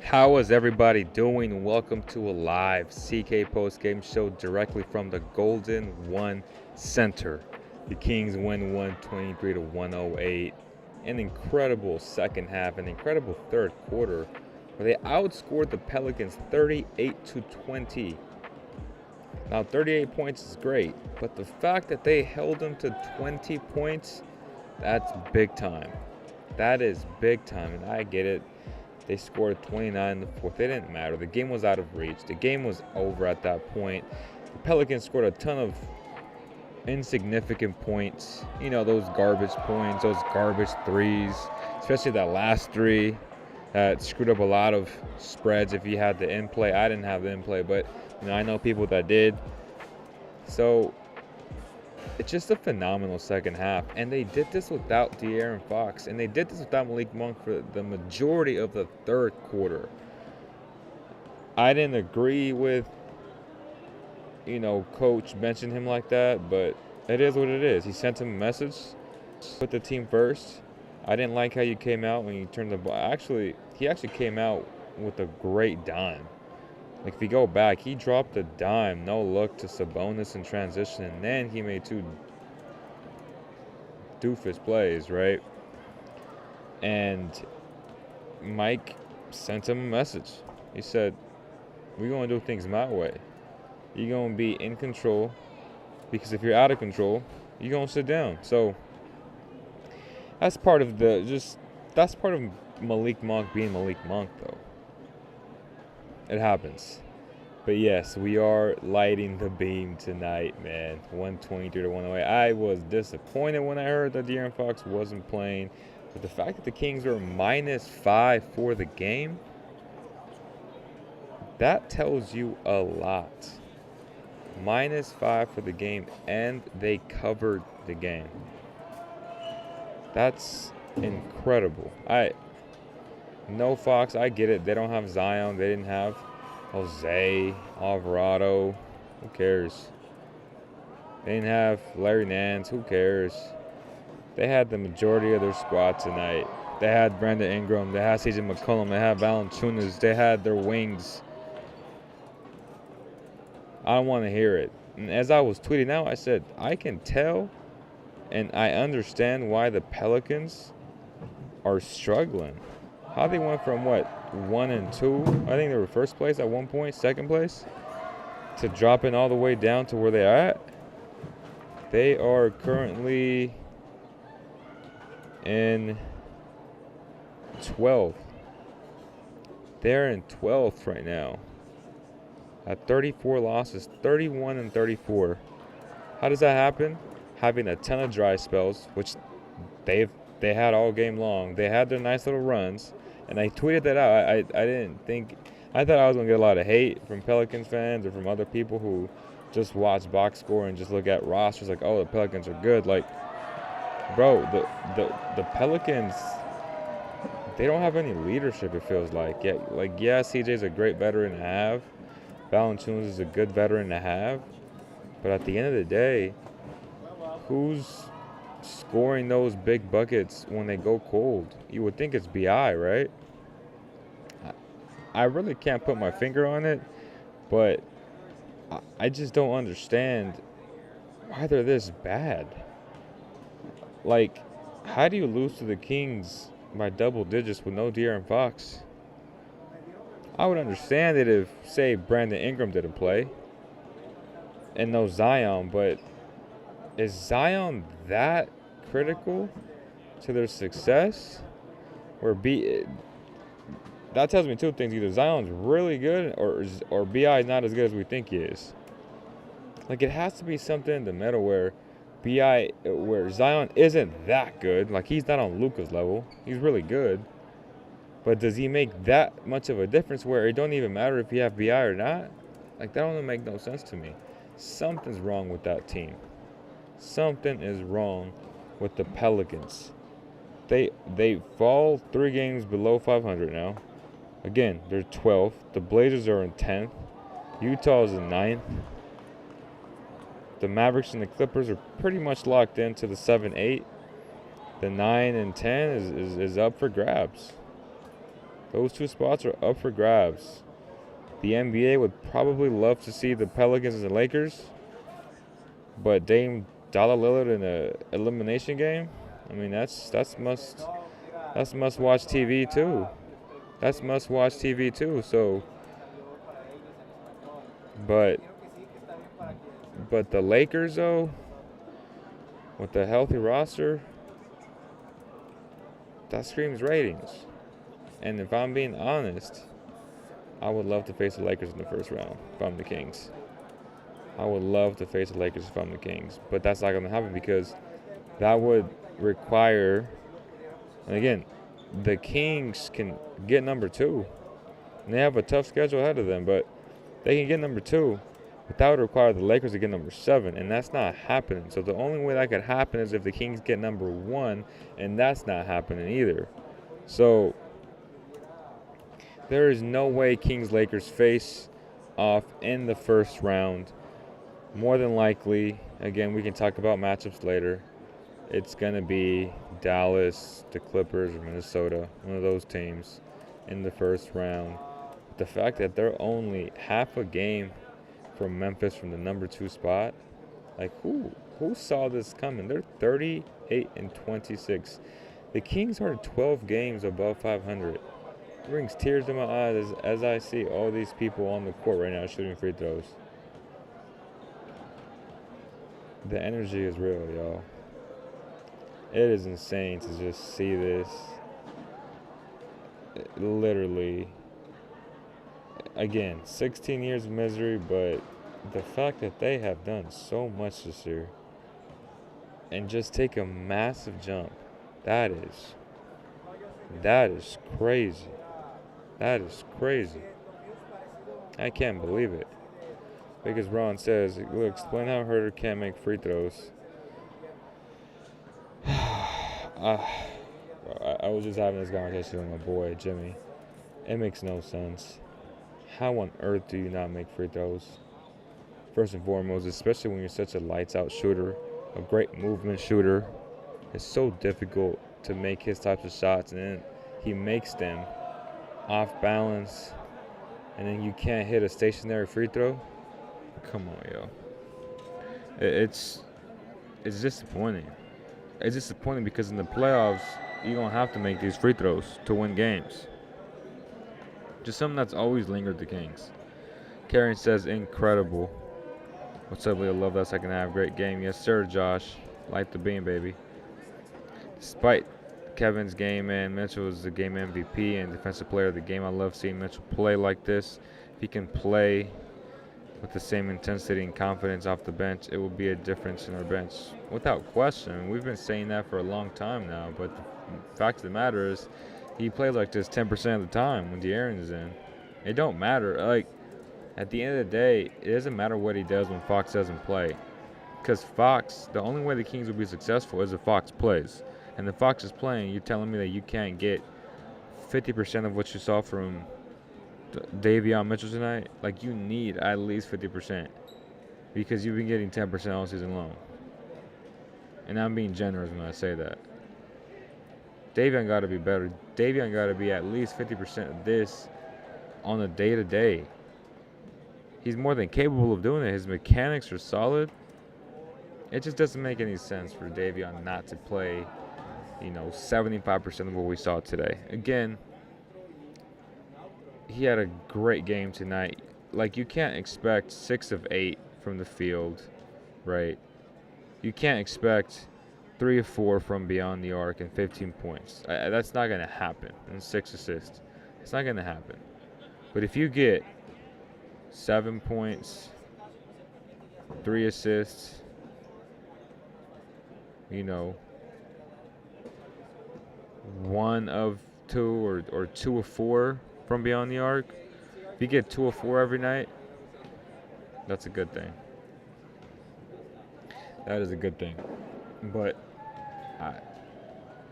How is everybody doing? Welcome to a live CK post-game show directly from the Golden One Center. The Kings win 123 to 108. An incredible second half, an incredible third quarter, where they outscored the Pelicans 38 to 20. Now 38 points is great, but the fact that they held them to 20 points, that's big time. That is big time, and I get it. They scored 29 in the fourth. It didn't matter. The game was out of reach. The game was over at that point. The Pelicans scored a ton of insignificant points. You know, those garbage points, those garbage threes, especially that last three that screwed up a lot of spreads if you had the in play. I didn't have the in play, but I know people that did. So it's just a phenomenal second half, and they did this without De'Aaron Fox, and they did this without Malik Monk for the majority of the third quarter. I didn't agree with, Coach benching him like that, but it is what it is. He sent him a message, put the team first. I didn't like how you came out when you turned the ball. He actually came out with a great dime. Like, if you go back, he dropped a dime, no look to Sabonis in transition, and then he made two doofus plays, right? And Mike sent him a message. He said, we're going to do things my way. You're going to be in control, because if you're out of control, you're going to sit down. So that's part of Malik Monk being Malik Monk, though. It happens. But yes, we are lighting the beam tonight, man. 123 to 108. I was disappointed when I heard that De'Aaron Fox wasn't playing. But the fact that the Kings were -5 for the game, that tells you a lot. -5 for the game, and they covered the game. That's incredible. No Fox, I get it. They don't have Zion. They didn't have Jose, Alvarado. Who cares? They didn't have Larry Nance. Who cares? They had the majority of their squad tonight. They had Brandon Ingram. They had CJ McCollum. They had Valanciunas. They had their wings. I don't want to hear it. And as I was tweeting out, I said, I can tell and I understand why the Pelicans are struggling. How they went from 1 and 2? I think they were first place at one point, second place, to dropping all the way down to where they are at. They are currently in 12th. They're in 12th right now. At 34 losses, 31 and 34. How does that happen? Having a ton of dry spells, which they had all game long. They had their nice little runs. And I tweeted that out. I thought I was going to get a lot of hate from Pelicans fans or from other people who just watch box score and just look at rosters like, oh, the Pelicans are good. Like, bro, the Pelicans, they don't have any leadership, it feels like. Yeah, CJ's a great veteran to have. Valanciunas is a good veteran to have. But at the end of the day, who's scoring those big buckets when they go cold? You would think it's BI, right? I really can't put my finger on it, but I just don't understand why they're this bad. Like, how do you lose to the Kings by double digits with no De'Aaron Fox? I would understand it if, say, Brandon Ingram didn't play and no Zion, but is Zion that critical to their success? That tells me two things: either Zion's really good, or BI is not as good as we think he is. Like, it has to be something in the middle where Zion isn't that good. Like, he's not on Luka's level. He's really good, but does he make that much of a difference where it don't even matter if you have BI or not? Like, that don't make no sense to me. Something's wrong with that team. Something is wrong with the Pelicans. They fall 3 games below 500 now. Again, they're 12th. The Blazers are in 10th. Utah is in 9th. The Mavericks and the Clippers are pretty much locked into the 7-8. The 9 and 10 is up for grabs. Those two spots are up for grabs. The NBA would probably love to see the Pelicans and the Lakers, but Dame Dollar Lillard in a elimination game, I mean that's must watch TV too. That's must watch TV too. So, but the Lakers though, with the healthy roster, that screams ratings. And if I'm being honest, I would love to face the Lakers in the first round if I'm the Kings. I would love to face the Lakers if I'm the Kings. But that's not going to happen because that would require, and again, the Kings can get number 2. And they have a tough schedule ahead of them, but they can get number 2. But that would require the Lakers to get number 7, and that's not happening. So the only way that could happen is if the Kings get number 1, and that's not happening either. So there is no way Kings-Lakers face off in the first round. More than likely, again, we can talk about matchups later. It's going to be Dallas, the Clippers, or Minnesota, one of those teams in the first round. The fact that they're only half a game from Memphis from the number 2 spot, like who saw this coming? They're 38-26. The Kings are 12 games above 500. It brings tears to my eyes as I see all these people on the court right now shooting free throws. The energy is real, y'all. It is insane to just see this. Literally, again, 16 years of misery, but the fact that they have done so much this year and just take a massive jump, that is crazy. That is crazy. I can't believe it. Because Ron says, look, explain how Herter can't make free throws. I was just having this conversation with my boy, Jimmy. It makes no sense. How on earth do you not make free throws? First and foremost, especially when you're such a lights-out shooter, a great movement shooter, it's so difficult to make his types of shots, and then he makes them off balance, and then you can't hit a stationary free throw. Come on, yo. It's disappointing. It's disappointing because in the playoffs, you don't have to make these free throws to win games. Just something that's always lingered the Kings. Karen says, incredible. What's up, Leo? Love that second half. Great game. Yes, sir, Josh. Light the beam, baby. Despite Kevin's game, man, Mitchell was the game MVP and defensive player of the game. I love seeing Mitchell play like this. If he can play with the same intensity and confidence off the bench, it will be a difference in our bench. Without question. We've been saying that for a long time now, but the fact of the matter is he plays like this 10% of the time when De'Aaron is in. It don't matter. Like, at the end of the day, it doesn't matter what he does when Fox doesn't play. Because Fox, the only way the Kings will be successful is if Fox plays. And if Fox is playing, you're telling me that you can't get 50% of what you saw from Davion Mitchell tonight? Like, you need at least 50% because you've been getting 10% all season long. And I'm being generous when I say that. Davion got to be better. Davion got to be at least 50% of this on a day-to-day. He's more than capable of doing it. His mechanics are solid. It just doesn't make any sense for Davion not to play, 75% of what we saw today. Again, he had a great game tonight. Like, you can't expect 6 of 8 from the field, right? You can't expect 3 of 4 from beyond the arc and 15 points. That's not going to happen. And 6 assists. It's not going to happen. But if you get 7 points, 3 assists, 1 of 2 or 2 of 4 from beyond the arc, if you get 2 of 4 every night, that's a good thing. That is a good thing. But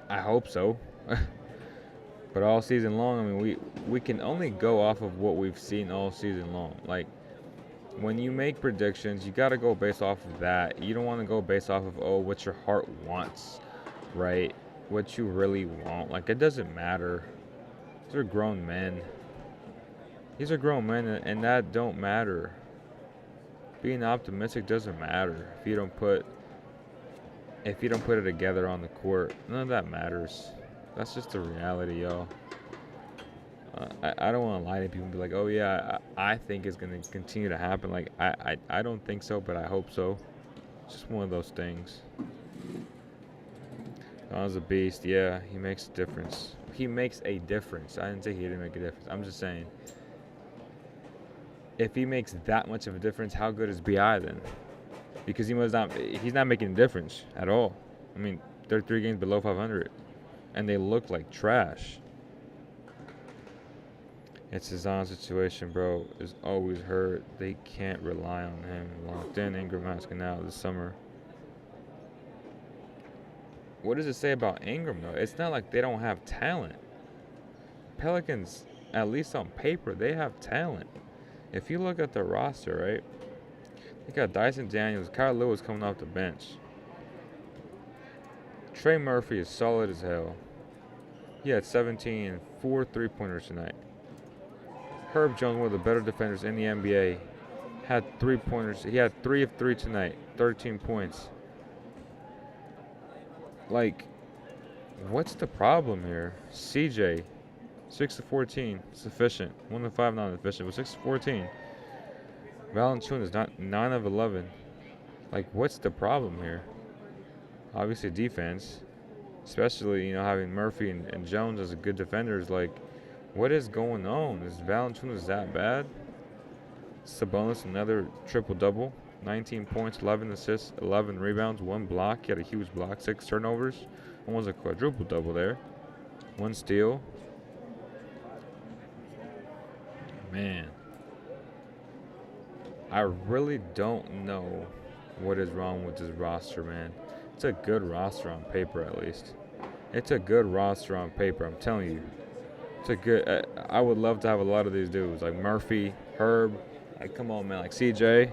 I hope so. But all season long, I mean, we can only go off of what we've seen all season long. Like, when you make predictions, you got to go based off of that. You don't want to go based off of, what your heart wants, right? What you really want. Like, it doesn't matter. These are grown men. These are grown men, and that don't matter. Being optimistic doesn't matter if you don't put it together on the court. None of that matters. That's just the reality, y'all. I don't want to lie to people and be like, oh yeah, I think it's gonna continue to happen. Like I don't think so, but I hope so. It's just one of those things. Don's a beast. Yeah, he makes a difference. He makes a difference. I didn't say he didn't make a difference. I'm just saying, if he makes that much of a difference, how good is BI then? Because he's not making a difference at all. I mean, they're 3 games below 500, and they look like trash. It's his own situation, bro. Is always hurt. They can't rely on him. Locked in. Ingram asking out this summer. What does it say about Ingram, though? It's not like they don't have talent. Pelicans, at least on paper, they have talent. If you look at the roster, right, they got Dyson Daniels, Kyle Lewis coming off the bench. Trey Murphy is solid as hell. He had 17 and 4 3-pointers tonight. Herb Jones, one of the better defenders in the NBA, had 3-pointers. He had 3 of 3 tonight, 13 points. Like, what's the problem here? CJ, 6 of 14, sufficient. 1 of 5 not efficient, but 6 of 14. Valanciunas not 9 of 11. Like, what's the problem here? Obviously, defense, especially having Murphy and Jones as a good defenders. Like, what is going on? Is Valanciunas that bad? Sabonis another triple-double. 19 points, 11 assists, 11 rebounds, 1 block. He had a huge block, 6 turnovers. Almost a quadruple-double there. 1 steal. Man. I really don't know what is wrong with this roster, man. It's a good roster on paper, at least. It's a good roster on paper, I'm telling you. It's a good... I would love to have a lot of these dudes, like Murphy, Herb. Like, come on, man. Like CJ.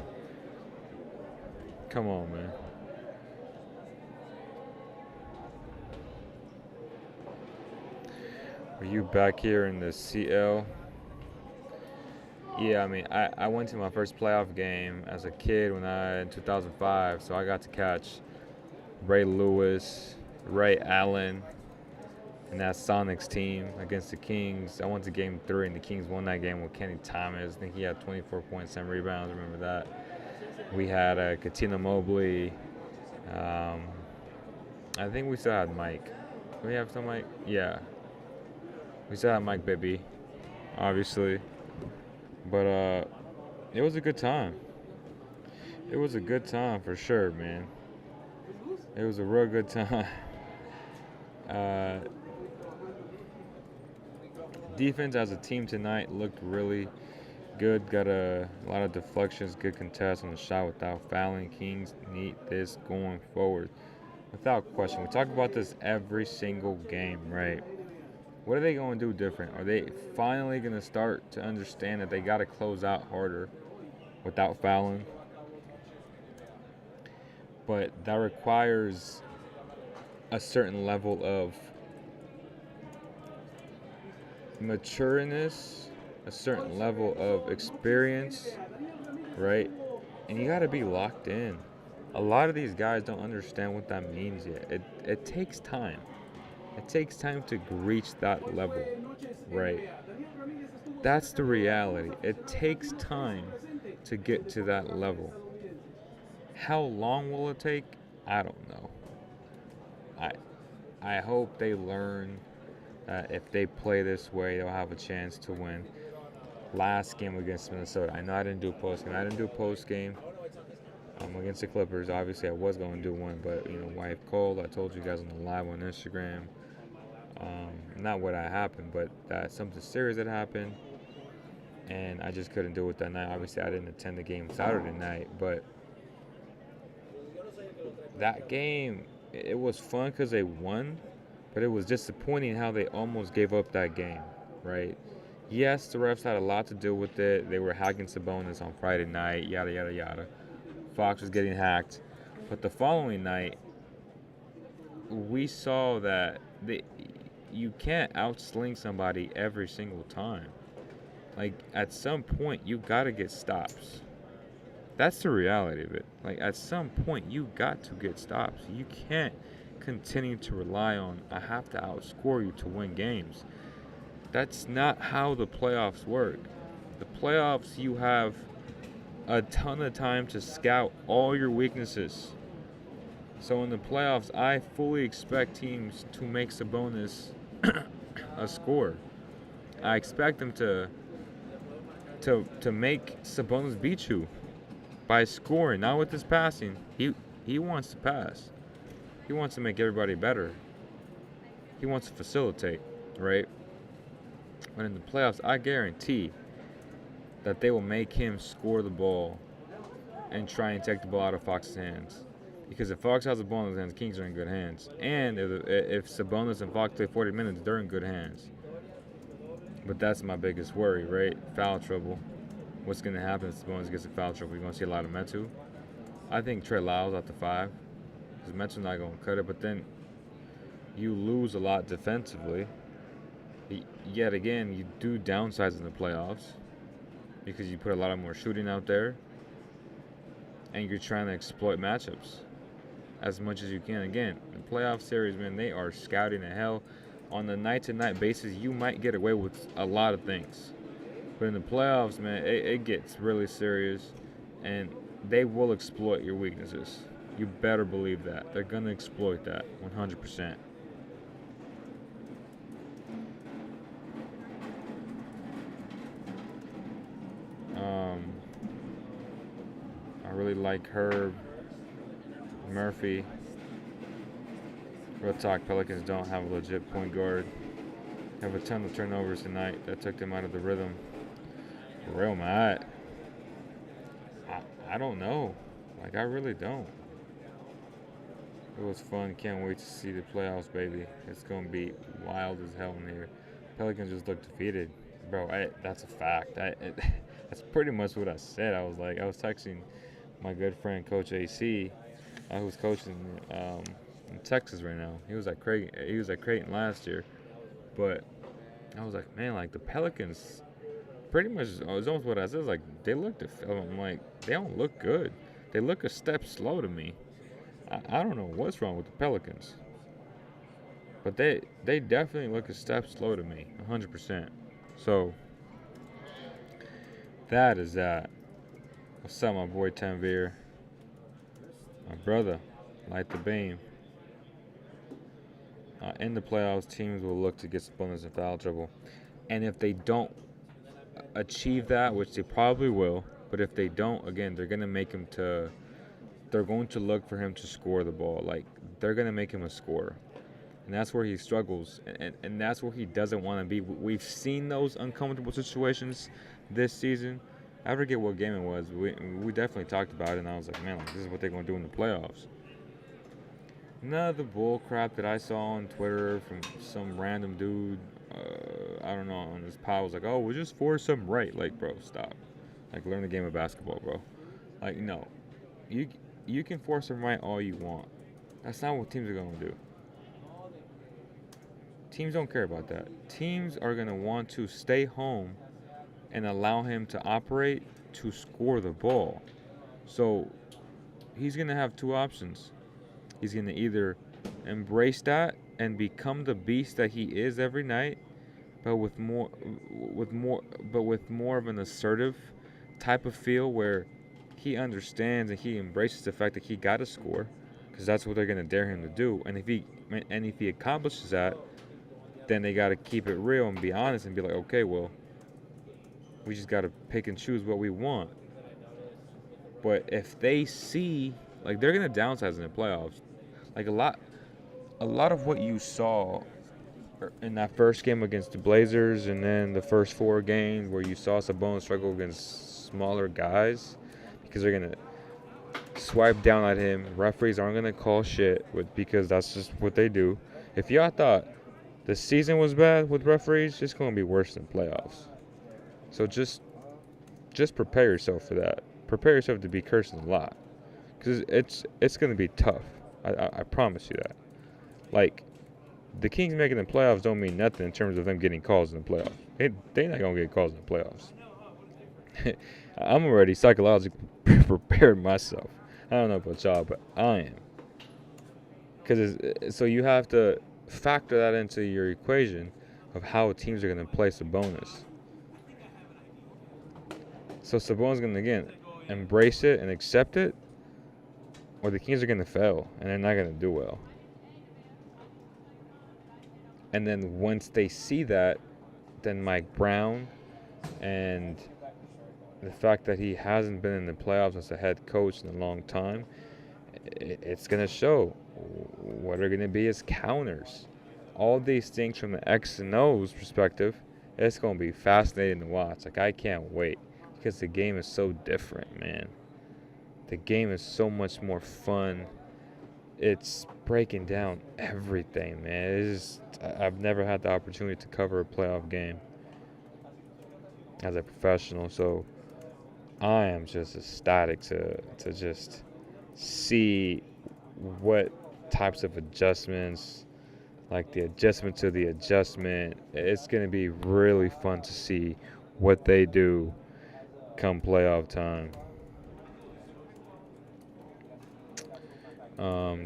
Come on, man. Are you back here in the CL? Yeah, I mean, I went to my first playoff game as a kid in 2005, so I got to catch Ray Lewis, Ray Allen, and that Sonics team against the Kings. I went to game 3, and the Kings won that game with Kenny Thomas. I think he had 24 points, 7 rebounds. Remember that? We had Katina Mobley. I think we still had Mike. Do we have still Mike? Yeah. We still had Mike Bibby, obviously. But it was a good time. It was a good time for sure, man. It was a real good time. Defense as a team tonight looked really good. Got a lot of deflections, good contest on the shot without fouling. Kings need this going forward. Without question. We talk about this every single game, right? What are they going to do different? Are they finally going to start to understand that they got to close out harder without fouling? But that requires a certain level of matureness, a certain level of experience, right? And you got to be locked in. A lot of these guys don't understand what that means yet. It takes time. It takes time to reach that level, right? That's the reality. It takes time to get to that level. How long will it take? I don't know. I hope they learn that if they play this way, they'll have a chance to win. Last game against Minnesota. I know I didn't do post game. Against the Clippers. Obviously, I was going to do one, but wife cold. I told you guys on the live on Instagram. Not what happened, but that something serious had happened, and I just couldn't do it that night. Obviously, I didn't attend the game Saturday night, but that game, it was fun because they won, but it was disappointing how they almost gave up that game, right? Yes, the refs had a lot to do with it. They were hacking Sabonis on Friday night, yada, yada, yada. Fox was getting hacked. But the following night, we saw that you can't outsling somebody every single time. Like, at some point, you got to get stops. That's the reality of it. Like, at some point, you got to get stops. You can't continue to rely on, I have to outscore you to win games. That's not how the playoffs work. The playoffs, you have a ton of time to scout all your weaknesses. So in the playoffs, I fully expect teams to make Sabonis a scorer. I expect them to make Sabonis beat you by scoring, not with his passing. He wants to pass. He wants to make everybody better. He wants to facilitate, right? But in the playoffs, I guarantee that they will make him score the ball and try and take the ball out of Fox's hands. Because if Fox has the ball in his hands, Kings are in good hands. And if Sabonis and Fox play 40 minutes, they're in good hands. But that's my biggest worry, right? Foul trouble. What's going to happen if Sabonis gets in foul trouble? You're going to see a lot of Metu. I think Trey Lyles at the 5. Because Metu's not going to cut it. But then you lose a lot defensively. Yet again, you do downsize in the playoffs. Because you put a lot more shooting out there. And you're trying to exploit matchups as much as you can. Again, the playoff series, man, they are scouting the hell. On the night-to-night basis, you might get away with a lot of things. But in the playoffs, man, it gets really serious. And they will exploit your weaknesses. You better believe that. They're going to exploit that 100%. I really like Herb, Murphy. Real talk, Pelicans don't have a legit point guard. Have a ton of turnovers tonight that took them out of the rhythm. Real mad. I don't know. Like, I really don't. It was fun. Can't wait to see the playoffs, baby. It's going to be wild as hell in here. Pelicans just look defeated. Bro, that's a fact. That's pretty much what I said. I was texting my good friend, Coach AC, who's coaching in Texas right now. He was at Creighton last year. But I was like, man, like the Pelicans, pretty much, it was almost what I said. Like, they look I'm like, they don't look good. They look a step slow to me. I don't know what's wrong with the Pelicans. But they definitely look a step slow to me, 100%. So, that is that. What's up, my boy Tanvir? My brother, light the beam. In the playoffs, teams will look to get Sabonis in foul trouble. And if they don't achieve that, which they probably will, but if they don't, again, they're going to look for him to score the ball. Like, they're going to make him a scorer. And that's where he struggles. And that's where he doesn't want to be. We've seen those uncomfortable situations this season. I forget what game it was. We definitely talked about it, and I was like, man, like, this is what they're going to do in the playoffs. None of the bull crap that I saw on Twitter from some random dude, I don't know, on his pile was like, oh, we'll just force him right. Like, bro, stop. Like, learn the game of basketball, bro. Like, no. You can force him right all you want. That's not what teams are going to do. Teams don't care about that. Teams are going to want to stay home and allow him to operate to score the ball. So he's going to have two options. He's going to either embrace that and become the beast that he is every night, but with more of an assertive type of feel where he understands and he embraces the fact that he got to score, because that's what they're going to dare him to do. And if he accomplishes that, then they got to keep it real and be honest and be like, okay, well, we just got to pick and choose what we want. But if they see, like, they're going to downsize in the playoffs. Like, a lot of what you saw in that first game against the Blazers and then the first 4 games where you saw Sabonis struggle against smaller guys because they're going to swipe down at him. Referees aren't going to call shit because that's just what they do. If y'all thought the season was bad with referees, it's going to be worse than playoffs. So just prepare yourself for that. Prepare yourself to be cursing a lot, because it's going to be tough. I promise you that. Like, The Kings making the playoffs don't mean nothing in terms of them getting calls in the playoffs. They're not going to get calls in the playoffs. I'm already psychologically prepared myself. I don't know about y'all, but I am. So you have to factor that into your equation of how teams are going to play Sabonis. So Sabonis going to, again, embrace it and accept it, or the Kings are going to fail and they're not going to do well. And then once they see that, then Mike Brown and the fact that he hasn't been in the playoffs as a head coach in a long time, it's going to show. What are going to be his counters? All these things from the X and O's perspective, it's going to be fascinating to watch. Like, I can't wait because the game is so different, man. The game is so much more fun. It's breaking down everything, man. I've never had the opportunity to cover a playoff game as a professional, so I am just ecstatic to just see what types of adjustments, like the adjustment to the adjustment. It's going to be really fun to see what they do come playoff time.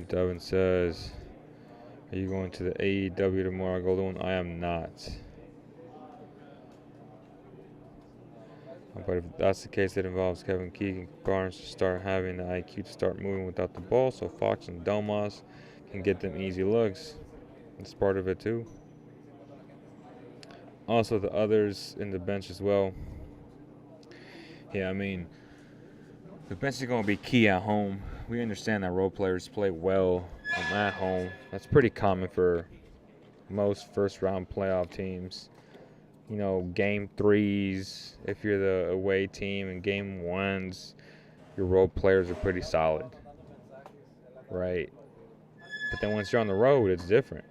Devin says, are you going to the AEW tomorrow, Golden One? I am not. But if that's the case, it involves Kevin Keegan Barnes to start having the IQ to start moving without the ball, so Fox and Domas can get them easy looks. That's part of it too. Also, the others in the bench as well. Yeah, I mean, the bench is going to be key at home. We understand that role players play well at home. That's pretty common for most first-round playoff teams. You know, game 3s, if you're the away team, and game 1s, your role players are pretty solid, right? But then once you're on the road, it's different.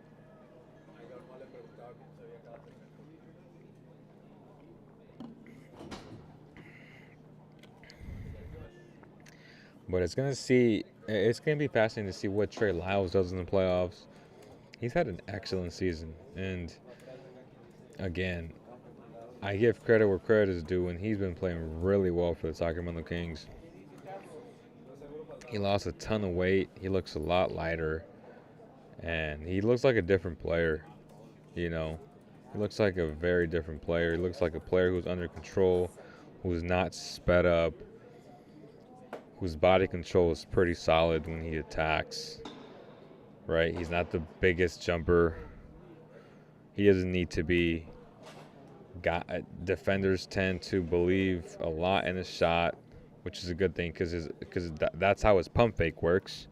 But it's going to be fascinating to see what Trey Lyles does in the playoffs. He's had an excellent season. And, again, I give credit where credit is due, and he's been playing really well for the Sacramento Kings. He lost a ton of weight. He looks a lot lighter. And he looks like a different player, you know. He looks like a very different player. He looks like a player who's under control, who's not sped up, whose body control is pretty solid when he attacks, right? He's not the biggest jumper. He doesn't need to be. Defenders tend to believe a lot in his shot, which is a good thing because that's how his pump fake works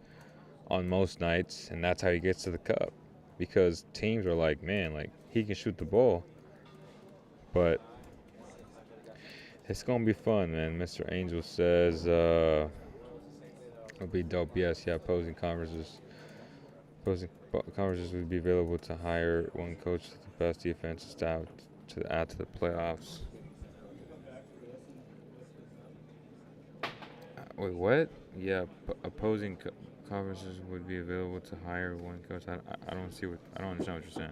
on most nights, and that's how he gets to the cup. Because teams are like, man, like, he can shoot the ball. But it's going to be fun, man. Mr. Angel says it'll be dope. Yes, yeah, opposing conferences would be available to hire one coach with the best defensive staff to add to the playoffs. Wait, what? Yeah, opposing conferences would be available to hire one coach. I don't understand what you're saying.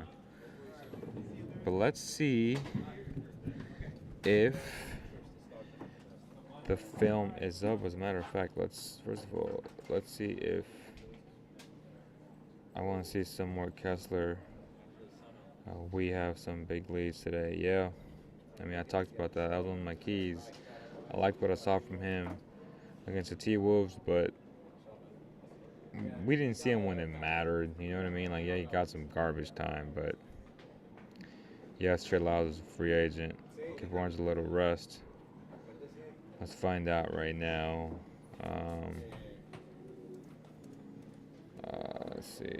But let's see if the film is up. As a matter of fact, let's see if I want to see some more Kessler. We have some big leads today. Yeah, I mean, I talked about that. That was one of my keys. I liked what I saw from him against the T-Wolves, but we didn't see him when it mattered. You know what I mean? Like, yeah, he got some garbage time, but yes, Trey Lyles is a free agent. Give Barnes a little rest. Let's find out right now. Let's see.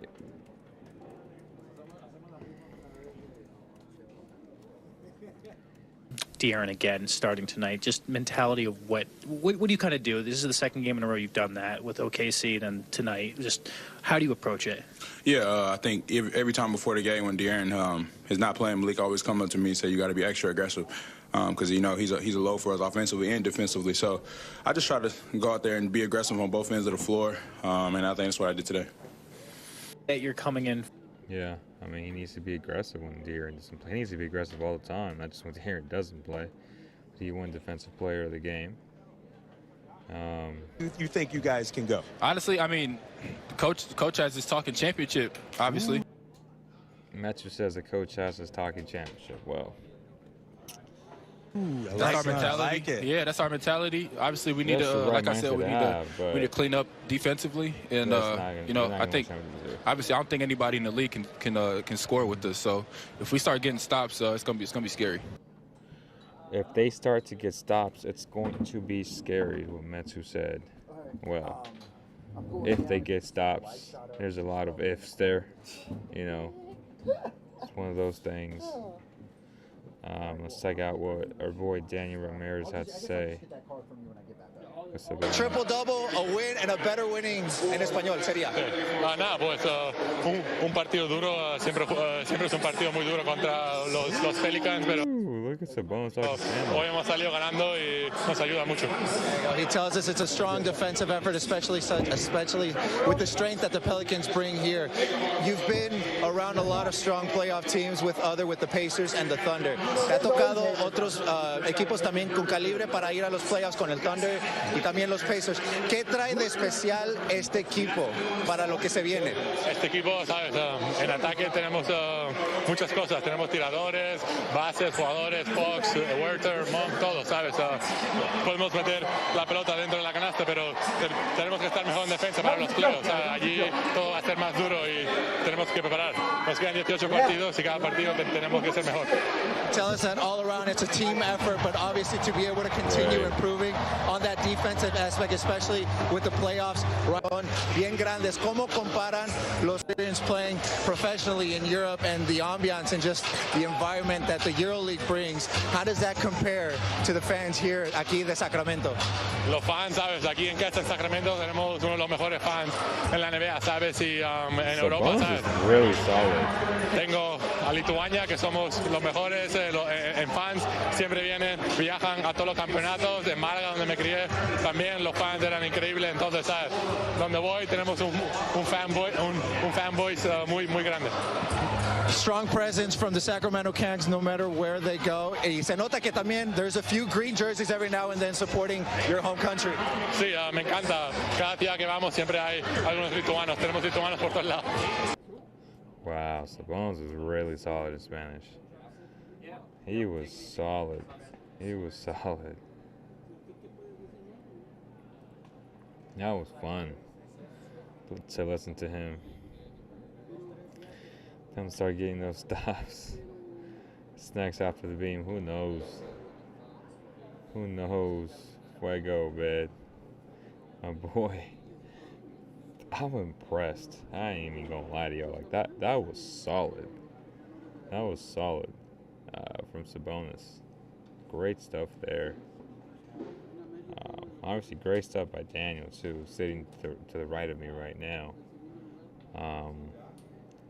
De'Aaron again starting tonight. Just mentality of what do you kind of do? This is the second game in a row you've done that with OKC, then tonight. Just how do you approach it? Yeah, I think every time before the game when De'Aaron is not playing, Malik always comes up to me and say you got to be extra aggressive because you know he's a load for us offensively and defensively. So I just try to go out there and be aggressive on both ends of the floor, and I think that's what I did today. That you're coming in. Yeah, I mean, he needs to be aggressive when De'Aaron doesn't play. He needs to be aggressive all the time, not just when De'Aaron doesn't play. He won Defensive Player of the Game. You think you guys can go? Honestly, I mean, coach has us talking championship, obviously. Metro says the coach has us talking championship. Well, That's our mentality. Yeah, that's our mentality. Obviously, we need to, like I said, we need to clean up defensively, and I think obviously I don't think anybody in the league can score with us. So if we start getting stops, it's gonna be scary. if they start to get stops, it's going to be scary. What Metsu said. Well, if they get stops, there's a lot of ifs there. You know, it's one of those things. Let's check out what our boy Daniel Ramirez had to say. Triple-double, a win, and a better winning en español sería. Nada, pues un partido duro, siempre es un partido muy duro contra los Pelicans, pero look at Sabonis. Hoy hemos salido ganando y nos ayuda mucho. He tells us it's a strong defensive effort, especially with the strength that the Pelicans bring here. You've been around a lot of strong playoff teams with the Pacers and the Thunder. Te ha tocado otros equipos también con calibre para ir a los playoffs con el Thunder y también los Pacers. ¿Qué trae de especial este equipo para lo que se viene? Este equipo, sabes, en ataque tenemos muchas cosas. Tenemos tiradores, bases, jugadores, Fox, Werther, Monk, todos, sabes. Podemos meter la pelota dentro de la canasta, pero tenemos que estar mejor en defensa para los playoffs. Allí todo va a ser más duro y tenemos que preparar. Nos quedan 18 partidos y cada partido tenemos que ser mejor. Tell us that all around it's a team effort, but obviously to be able to continue improving on that defensive aspect, especially with the playoffs bien grandes. ¿Cómo comparan los Pelicans playing professionally in Europe and the ambiance and just the environment that the EuroLeague brings? How does that compare to the fans here aquí de Sacramento? Los fans, sabes, aquí en casa en Sacramento tenemos uno de los mejores fans en la NBA, sabes, y en Europa, sabes. Really solid. Tengo a Lituania, que somos los mejores en fans, siempre vienen, viajan a todos los campeonatos, en Málaga, donde me crié, también los fans eran increíbles, entonces, ¿sabes? Donde voy tenemos un fanboys muy grande. Strong presence from the Sacramento Kings no matter where they go. Y se nota que también there's a few green jerseys every now and then supporting your home country. Sí, me encanta. Cada día que vamos siempre hay algunos lituanos. Tenemos lituanos por todos lados. Wow, Sabonis is really solid in Spanish. He was solid. He was solid. That was fun to listen to him. Them start getting those stops. Snacks after the beam. Who knows? Who knows? Fuego, man. My boy. I'm impressed. I ain't even gonna lie to y'all. Like that was solid. That was solid from Sabonis. Great stuff there. Obviously, great stuff by Daniel too, sitting to the right of me right now.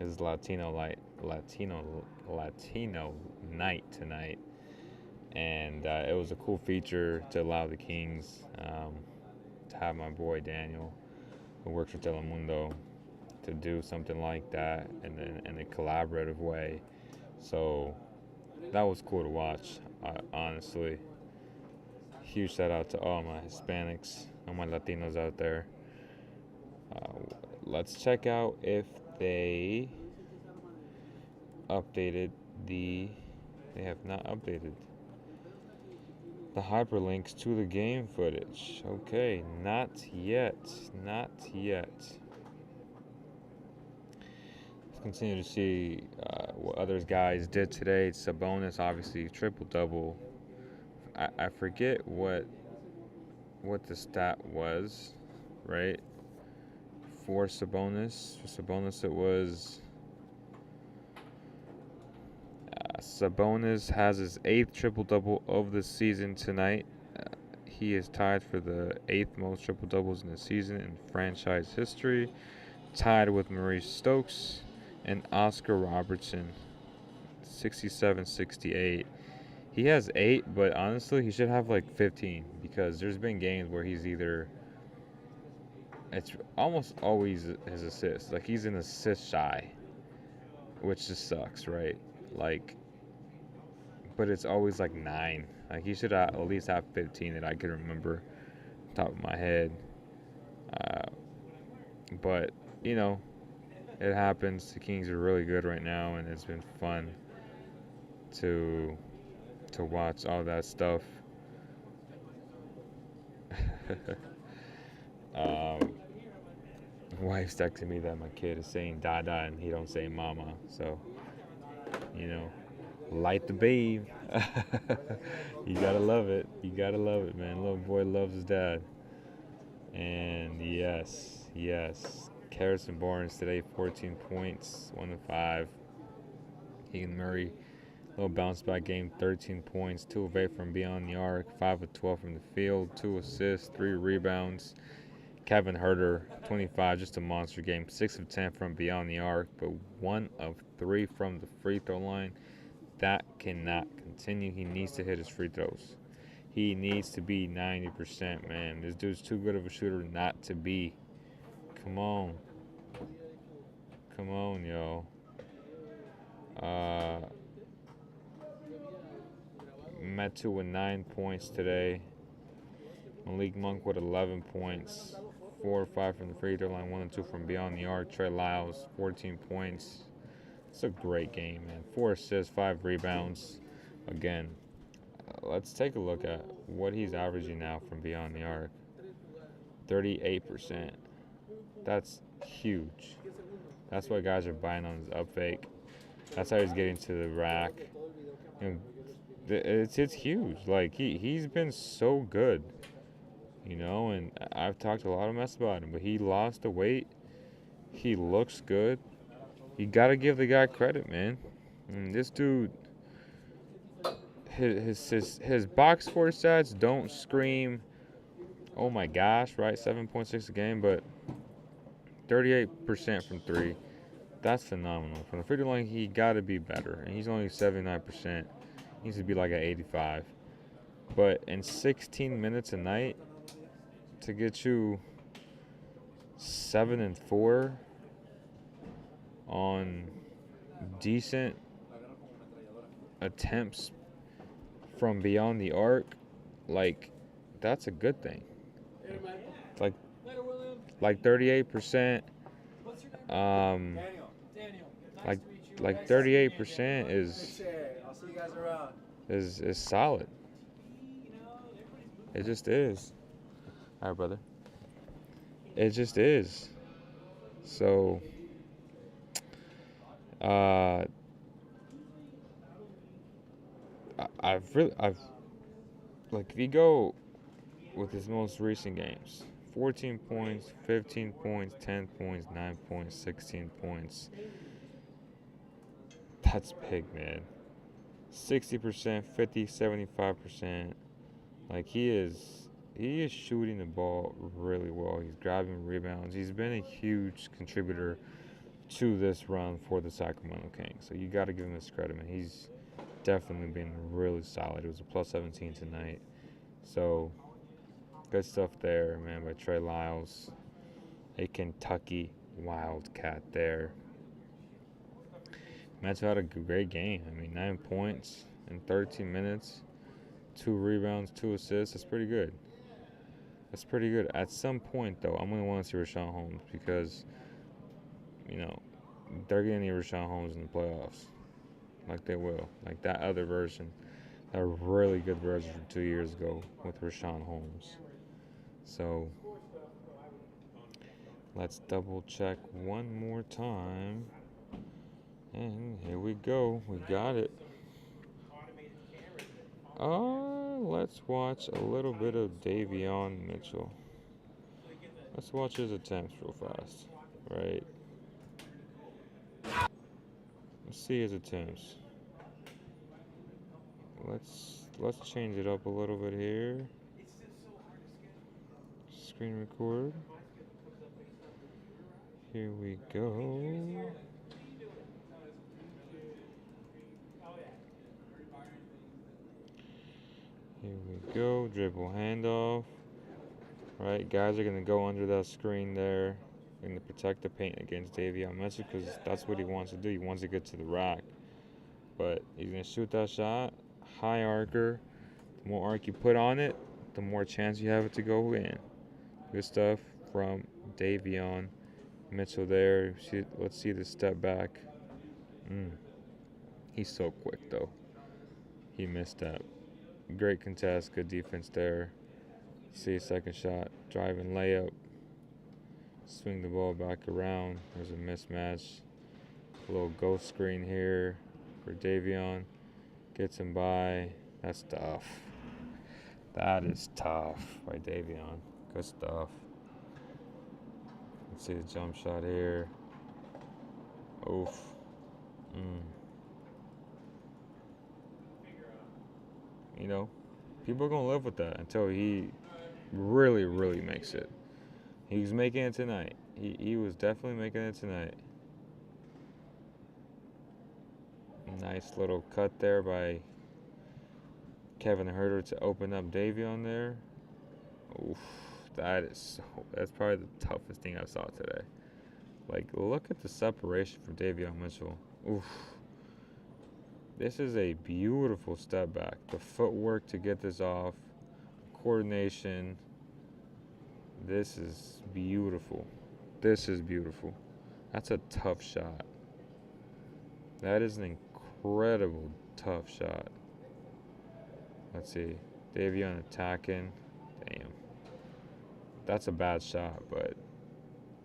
It's Latino night tonight, and it was a cool feature to allow the Kings to have my boy Daniel, who works for Telemundo, to do something like that in a collaborative way. So that was cool to watch, honestly. Huge shout out to all my Hispanics, all my Latinos out there. Let's check out if they updated they have not updated the hyperlinks to the game footage. Okay, not yet. Let's continue to see what other guys did today. Sabonis, obviously, triple-double. I forget what the stat was, right? For Sabonis. It was Sabonis has his 8th triple-double of the season tonight. He is tied for the 8th most triple-doubles in the season in franchise history, tied with Maurice Stokes and Oscar Robertson, 67-68. He has 8, but honestly, he should have like 15, because there's been games where he's it's almost always his assists. Like, he's an assist shy. which just sucks, right? Like, but it's always like 9. Like, he should at least have 15 that I can remember top of my head. But, you know, it happens. The Kings are really good right now, and it's been fun to watch all that stuff. Wife's texting me that my kid is saying Dada and he don't say Mama. So, you know, light the babe. You gotta love it. You gotta love it, man. Little boy loves his dad. And yes. Harrison Barnes today, 14 points, 1 of 5. Keegan Murray, little bounce back game, 13 points, 2 of 8 from beyond the arc, 5 of 12 from the field, 2 assists, 3 rebounds. Kevin Huerter, 25, just a monster game, 6 of 10 from beyond the arc, but 1 of 3 from the free throw line. That cannot continue. He needs to hit his free throws. He needs to be 90%, man. This dude's too good of a shooter not to be. Come on, yo. Metu with 9 points today. Malik Monk with 11 points. 4 or 5 from the free throw line, 1 and 2 from beyond the arc. Trey Lyles, 14 points. It's a great game, man. 4 assists, 5 rebounds. Again, let's take a look at what he's averaging now from beyond the arc. 38%. That's huge. That's why guys are buying on his up fake. That's how he's getting to the rack. And it's huge. Like, he's been so good, you know, and I've talked a lot of mess about him, but he lost the weight. He looks good. You got to give the guy credit, man. And this dude, his box score stats don't scream, oh my gosh, right? 7.6 a game, but 38% from 3. That's phenomenal. From the free throw line, he got to be better. And he's only 79%. He needs to be like at 85. But in 16 minutes a night, to get you 7 and 4 on decent attempts from beyond the arc, like, that's a good thing. Like 38%. Like 38% is solid. It just is. All right, brother. It just is. So, I've like, if you go with his most recent games, 14 points, 15 points, 10 points, 9 points, 16 points. That's big, man. 60%, 50, 75%. Like, he is shooting the ball really well. He's grabbing rebounds. He's been a huge contributor to this run for the Sacramento Kings. So you got to give him his credit, man. He's definitely been really solid. It was a plus 17 tonight. So, good stuff there, man, by Trey Lyles, a Kentucky Wildcat there. Metu had a great game. I mean, 9 points in 13 minutes, 2 rebounds, 2 assists. That's pretty good. At some point, though, I'm going to want to see Richaun Holmes because, you know, they're going to need Richaun Holmes in the playoffs. Like they will. Like that other version, that really good version from 2 years ago with Richaun Holmes. So, let's double check one more time. And here we go. We got it. Let's watch a little bit of Davion Mitchell. Let's watch his attempts real fast. Right. Let's see his attempts. Let's change it up a little bit here. Screen record. Here we go. Here we go. Dribble handoff. Right, guys are gonna go under that screen there. going to protect the paint against Davion Mitchell because that's what he wants to do. He wants to get to the rack. But he's going to shoot that shot. High arcer. The more arc you put on it, the more chance you have it to go in. Good stuff from Davion Mitchell there. Let's see the step back. He's so quick, though. He missed that. Great contest. Good defense there. See, second shot. Driving layup. Swing the ball back around. There's a mismatch. A little ghost screen here for Davion. Gets him by. That's tough. That is tough by Davion. Good stuff. Let's see the jump shot here. Oof. You know, people are going to live with that until he really, really makes it. He was making it tonight. He was definitely making it tonight. Nice little cut there by Kevin Huerter to open up Davion there. Oof, that's probably the toughest thing I saw today. Like, look at the separation from Davion Mitchell. Oof. This is a beautiful step back. The footwork to get this off, coordination. This is beautiful. This is beautiful. That's a tough shot. That is an incredible tough shot. Let's see. Davion attacking. Damn. That's a bad shot, but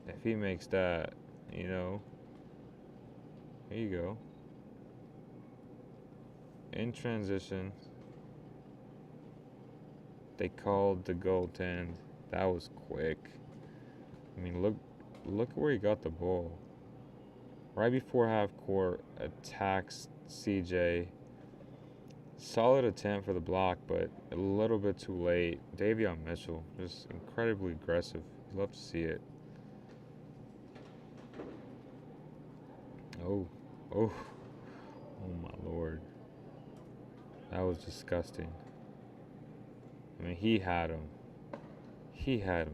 if he makes that, you know, here you go. In transition, they called the goaltend. That was quick. I mean, look where he got the ball. Right before half court, attacks CJ. Solid attempt for the block, but a little bit too late. Davion Mitchell, just incredibly aggressive. You love to see it. Oh my Lord. That was disgusting. I mean, he had him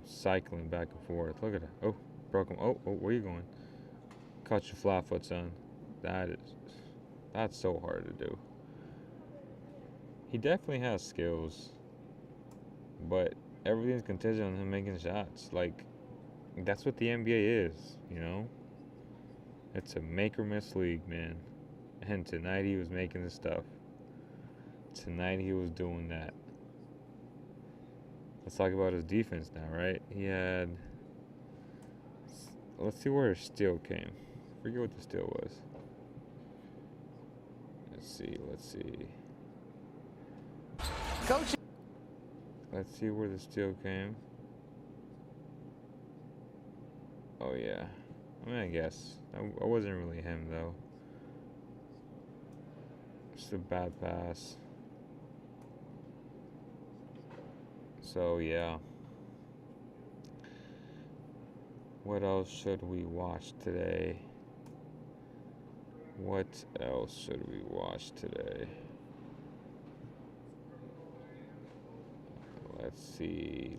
cycling back and forth. Look at that. Oh, broke him. Oh, where you going? Caught your flat foot, son. That's so hard to do. He definitely has skills, but everything's contingent on him making shots. Like, that's what the NBA is, you know? It's a make or miss league, man. And tonight he was making the stuff. Tonight he was doing that. Let's talk about his defense now, right? He had... Let's see where his steal came. I forget what the steal was. Let's see. Coach. Let's see where the steal came. Oh, yeah. I mean, I guess. I wasn't really him, though. Just a bad pass. So, yeah. What else should we watch today? Let's see.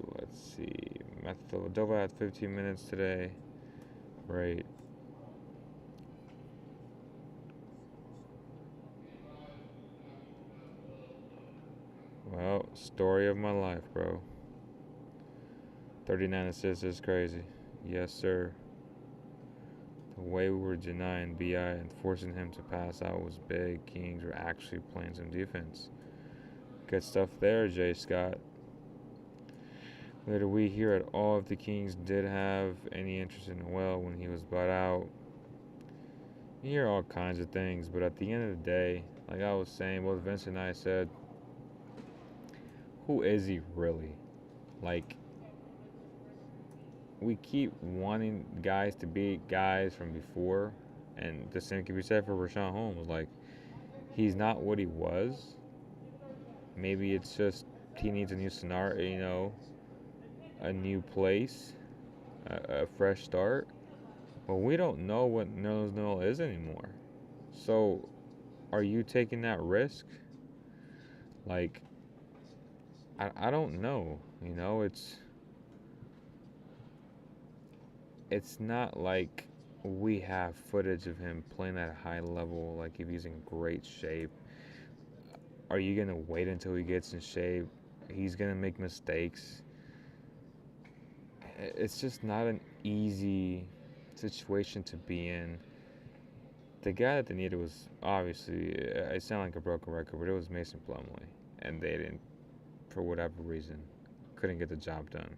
Dellavedova had 15 minutes today. Right. Well, story of my life, bro. 39 assists is crazy. Yes, sir. The way we were denying BI and forcing him to pass out was big. Kings were actually playing some defense. Good stuff there, Jay Scott. Later, we hear at all if the Kings did have any interest in Noel when he was bought out. You hear all kinds of things, but at the end of the day, like I was saying, both Vince and I said, who is he really? Like, we keep wanting guys to be guys from before, and the same can be said for Richaun Holmes. Like, he's not what he was. Maybe it's just he needs a new scenario, you know, a new place, a fresh start. But we don't know what Nerlens Noel is anymore. So, are you taking that risk? Like, I don't know. You know, it's not like we have footage of him playing at a high level, like if he's in great shape. Are you going to wait until he gets in shape? He's going to make mistakes. It's just not an easy situation to be in. The guy that they needed was, obviously, I sound like a broken record, but it was Mason Plumlee. And they didn't, for whatever reason, couldn't get the job done.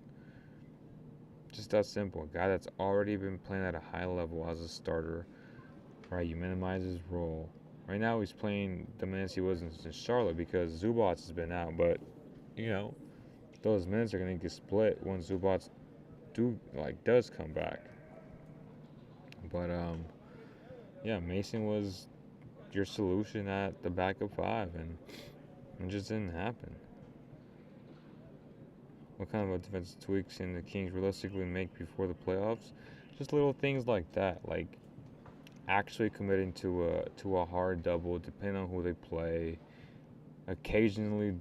Just that simple. A guy that's already been playing at a high level as a starter, right? You minimize his role. Right now he's playing the minutes he was in Charlotte because Zubac has been out. But, those minutes are going to get split when Zubac does come back. But, Mason was your solution at the backup 5, and it just didn't happen. What kind of defensive tweaks can the Kings realistically make before the playoffs? Just little things like that, like actually committing to a hard double, depending on who they play. Occasionally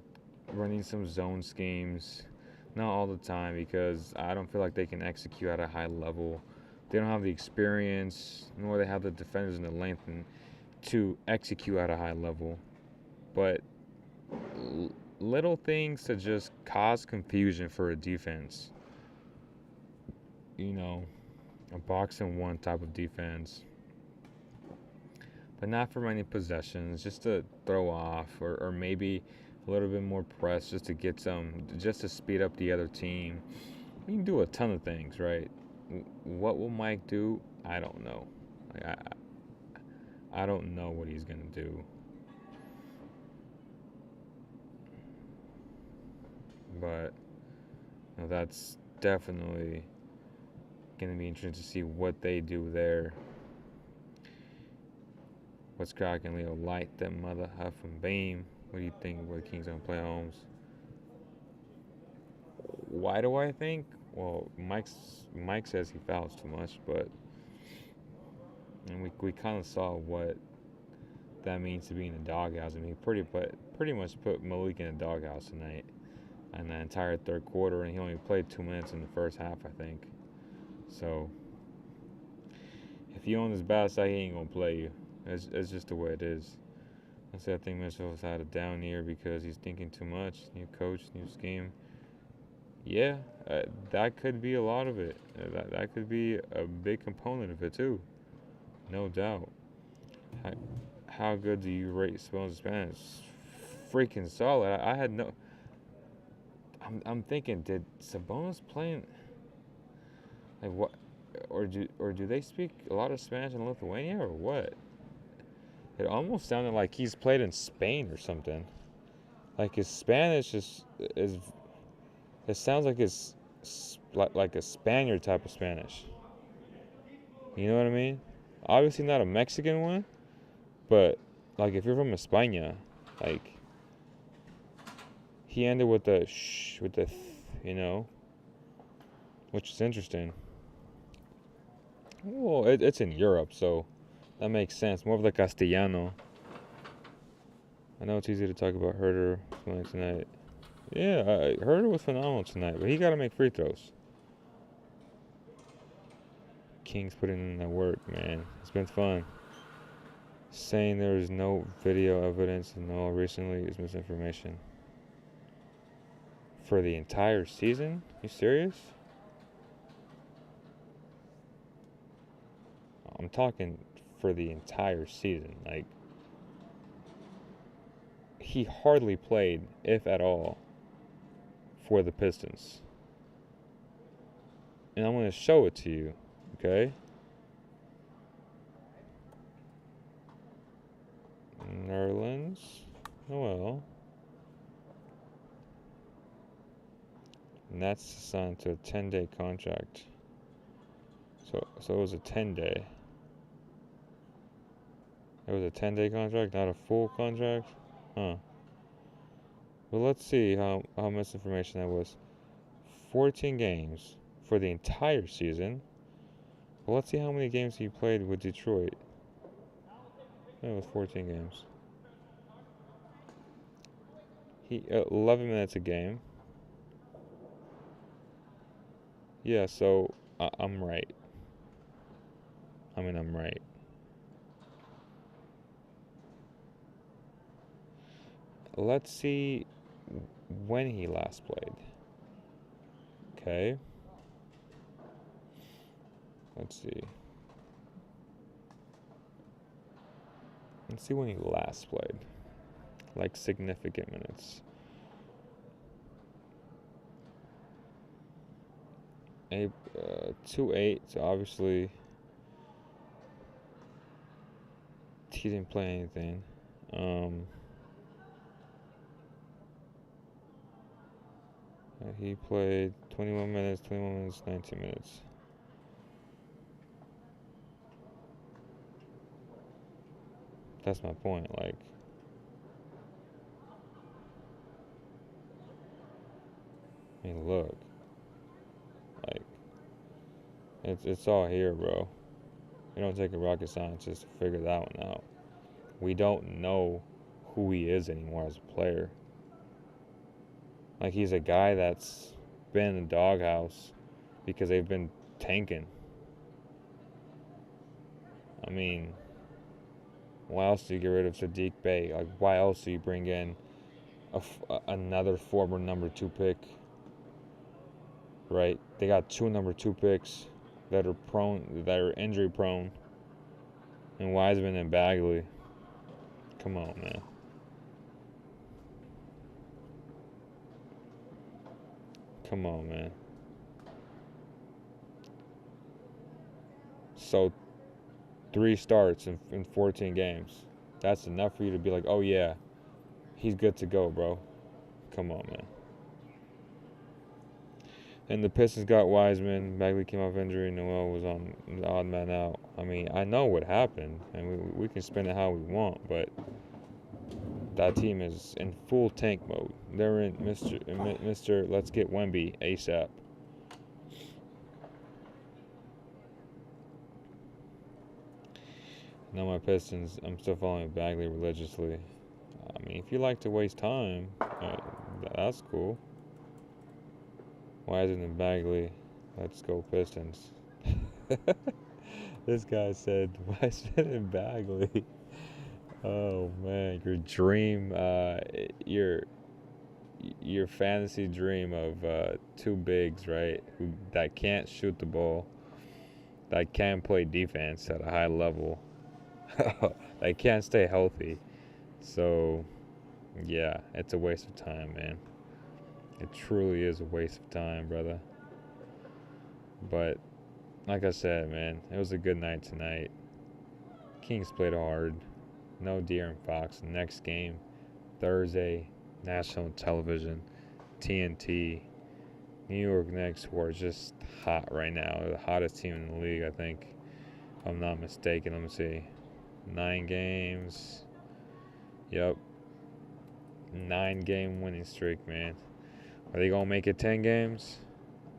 running some zone schemes, not all the time, because I don't feel like they can execute at a high level. They don't have the experience, nor they have the defenders and the length to execute at a high level. But little things to just cause confusion for a defense. A box and one type of defense. But not for many possessions, just to throw off, or maybe a little bit more press just to speed up the other team. You can do a ton of things, right? What will Mike do? I don't know. I don't know what he's going to do. But that's definitely going to be interesting to see what they do there. What's cracking, Leo? Light that mother huff and beam. What do you think where the Kings going to play Holmes? Why do I think? Well, Mike says he fouls too much, but we kind of saw what that means to be in the doghouse. I mean, pretty much put Malik in the doghouse tonight in the entire third quarter, and he only played 2 minutes in the first half, I think. So if you on his bad side, he ain't gonna play you. It's just the way it is. I think Mitchell's had a down year because he's thinking too much. New coach, new scheme. Yeah, that could be a lot of it. That could be a big component of it too, no doubt. How good do you rate Sabonis' Spanish? Freaking solid. I had no. I'm thinking, did Sabonis playing like what, or do they speak a lot of Spanish in Lithuania or what? It almost sounded like he's played in Spain or something. Like his Spanish is it sounds like it's like a Spaniard type of Spanish. You know what I mean? Obviously not a Mexican one, but like if you're from España, like he ended with the sh with the th, which is interesting. Well, it's in Europe, so that makes sense. More of the Castellano. I know it's easy to talk about Herter tonight. Yeah, Herter was phenomenal tonight, but he got to make free throws. Kings putting in the work, man. It's been fun. Saying there is no video evidence and all recently is misinformation. For the entire season? You serious? I'm talking for the entire season. Like, he hardly played, if at all, for the Pistons. And I'm going to show it to you, okay? Nerlens Noel. And that's signed to a 10-day contract. So it was a 10-day. It was a 10-day contract, not a full contract? Huh. Well, let's see how much information that was. 14 games for the entire season. Well, let's see how many games he played with Detroit. It was 14 games. 11 minutes a game. Yeah, so I'm right. I mean, I'm right. Let's see when he last played. Okay. Let's see. Let's see when he last played. Like significant minutes. 2-8, so obviously he didn't play anything. He played 21 minutes, 19 minutes. That's my point, like. I mean, look. Like, it's all here, bro. It don't take a rocket scientist to figure that one out. We don't know who he is anymore as a player. Like, he's a guy that's been in the doghouse because they've been tanking. I mean, why else do you get rid of Sadiq Bey? Like, why else do you bring in another former number 2 pick? Right? They got 2 number 2 picks that are injury prone, and Wiseman and Bagley. Come on, man. Come on, man. So 3 starts in 14 games. That's enough for you to be like, oh yeah, he's good to go, bro. Come on, man. And the Pistons got Wiseman. Bagley came off injury. Noel was on the odd man out. I mean, I know what happened, and we can spin it how we want, but that team is in full tank mode. They're in Mr. Let's get Wemby ASAP. Now my Pistons, I'm still following Bagley religiously. I mean, if you like to waste time, that's cool. Wiseman and Bagley, let's go Pistons. This guy said Wiseman and Bagley. Oh man, your dream, your fantasy dream of 2 bigs, right? That can't shoot the ball, that can't play defense at a high level, that can't stay healthy. So, yeah, it's a waste of time, man. It truly is a waste of time, brother. But, like I said, man, it was a good night tonight. Kings played hard. No De'Aaron Fox. Next game, Thursday, national television, TNT. New York Knicks, who are just hot right now. They're the hottest team in the league, I think. If I'm not mistaken. Let me see. 9 games. Yep. 9-game winning streak, man. Are they going to make it 10 games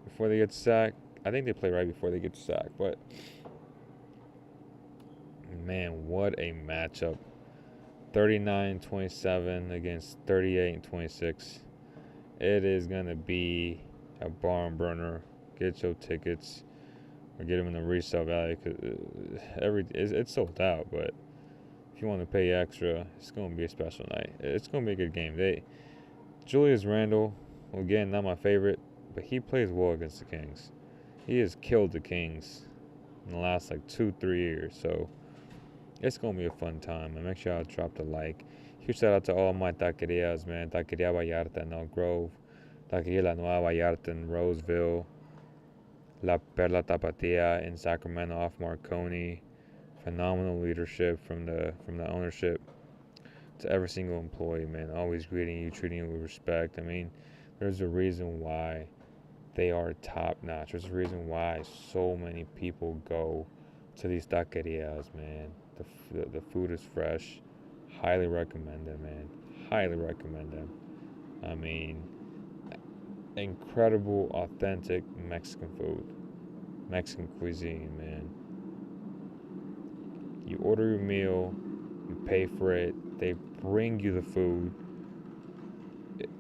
before they get sacked? I think they play right before they get sacked, but man, what a matchup. 39-27 against 38-26. It is going to be a barn burner. Get your tickets or get them in the resale value, because it's sold out, but if you want to pay extra, it's going to be a special night. It's going to be a good game. Julius Randle, again, not my favorite, but he plays well against the Kings. He has killed the Kings in the last 2-3 years, so it's going to be a fun time. And make sure y'all drop the like. Huge shout out to all my taquerias, man. Taqueria Vallarta in Elk Grove, Taqueria La Nueva Vallarta in Roseville, La Perla Tapatia in Sacramento off Marconi. Phenomenal leadership from the ownership to every single employee, man. Always greeting you, treating you with respect. I mean, there's a reason why they are top notch. There's a reason why so many people go to these taquerias, man. The food is fresh. Highly recommend them, man. Highly recommend them. I mean, incredible, authentic Mexican food. Mexican cuisine, man. You order your meal, you pay for it, they bring you the food.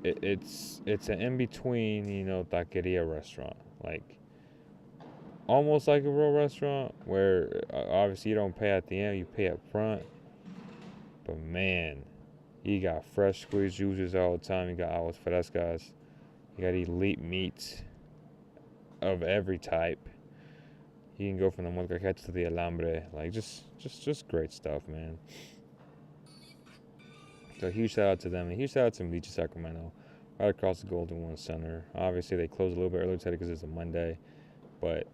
It's an in-between, taqueria restaurant. almost like a real restaurant where obviously you don't pay at the end, you pay up front. But man, you got fresh squeezed juices all the time. You got aguas frescas. You got elite meats of every type. You can go from the molcajete to the alambre. Like, just great stuff, man. So, huge shout out to them. And huge shout out to Medici Sacramento, right across the Golden One Center. Obviously, they close a little bit earlier today because it's a Monday. But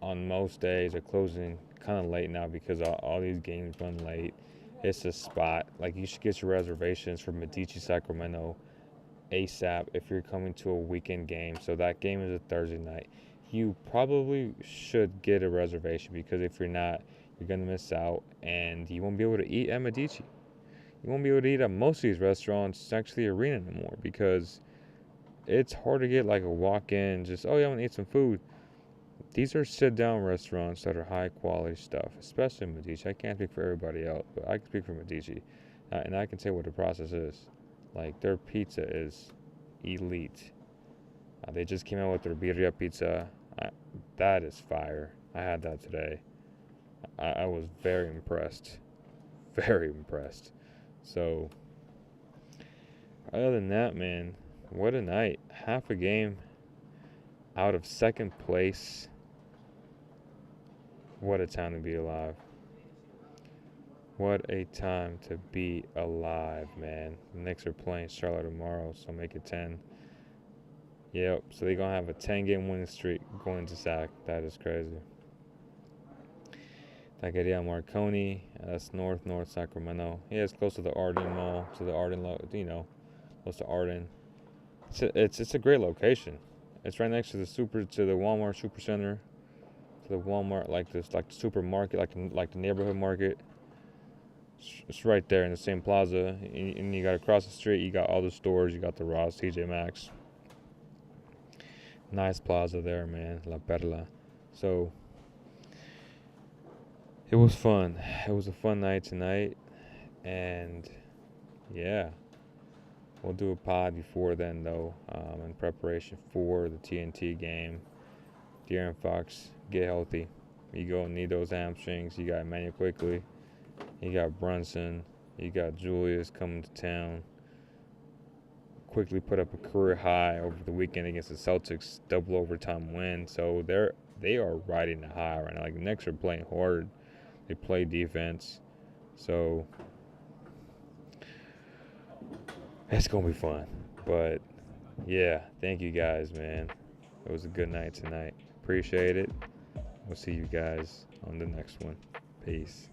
on most days, they're closing kind of late now because all these games run late. It's a spot. Like, you should get your reservations for Medici Sacramento ASAP if you're coming to a weekend game. So that game is a Thursday night. You probably should get a reservation because if you're not, you're going to miss out and you won't be able to eat at Medici. You won't be able to eat at most of these restaurants. It's actually arena anymore because it's hard to get like a walk-in, just, oh yeah, I want to eat some food. These are sit-down restaurants that are high-quality stuff, especially Medici. I can't speak for everybody else, but I can speak for Medici. And I can say what the process is. Like, their pizza is elite. They just came out with their birria pizza. That is fire. I had that today. I was very impressed. Very impressed. So, other than that, man, what a night. Half a game out of second place. What a time to be alive. What a time to be alive, man. The Knicks are playing Charlotte tomorrow, so make it 10. Yep, so they're going to have a 10-game winning streak going into Sac. That is crazy. Taqueria Marconi, that's north Sacramento. Yeah, it's close to the Arden Mall, to the Arden, close to Arden. It's a great location. It's right next to the Walmart Supercenter, to the Walmart, like the supermarket, like the neighborhood market. It's right there in the same plaza, and you got across the street, you got all the stores, you got the Ross, TJ Maxx. Nice plaza there, man, La Perla. So, it was fun. It was a fun night tonight, and yeah, we'll do a pod before then, though, in preparation for the TNT game. De'Aaron Fox, get healthy. You go need those hamstrings. You got Emmanuel Quickly. You got Brunson. You got Julius coming to town. Quickly put up a career high over the weekend against the Celtics, double overtime win. So they are riding the high right now. Like, the Knicks are playing hard. They play defense. So it's gonna be fun. But yeah, thank you guys, man. It was a good night tonight. Appreciate it. We'll see you guys on the next one. Peace.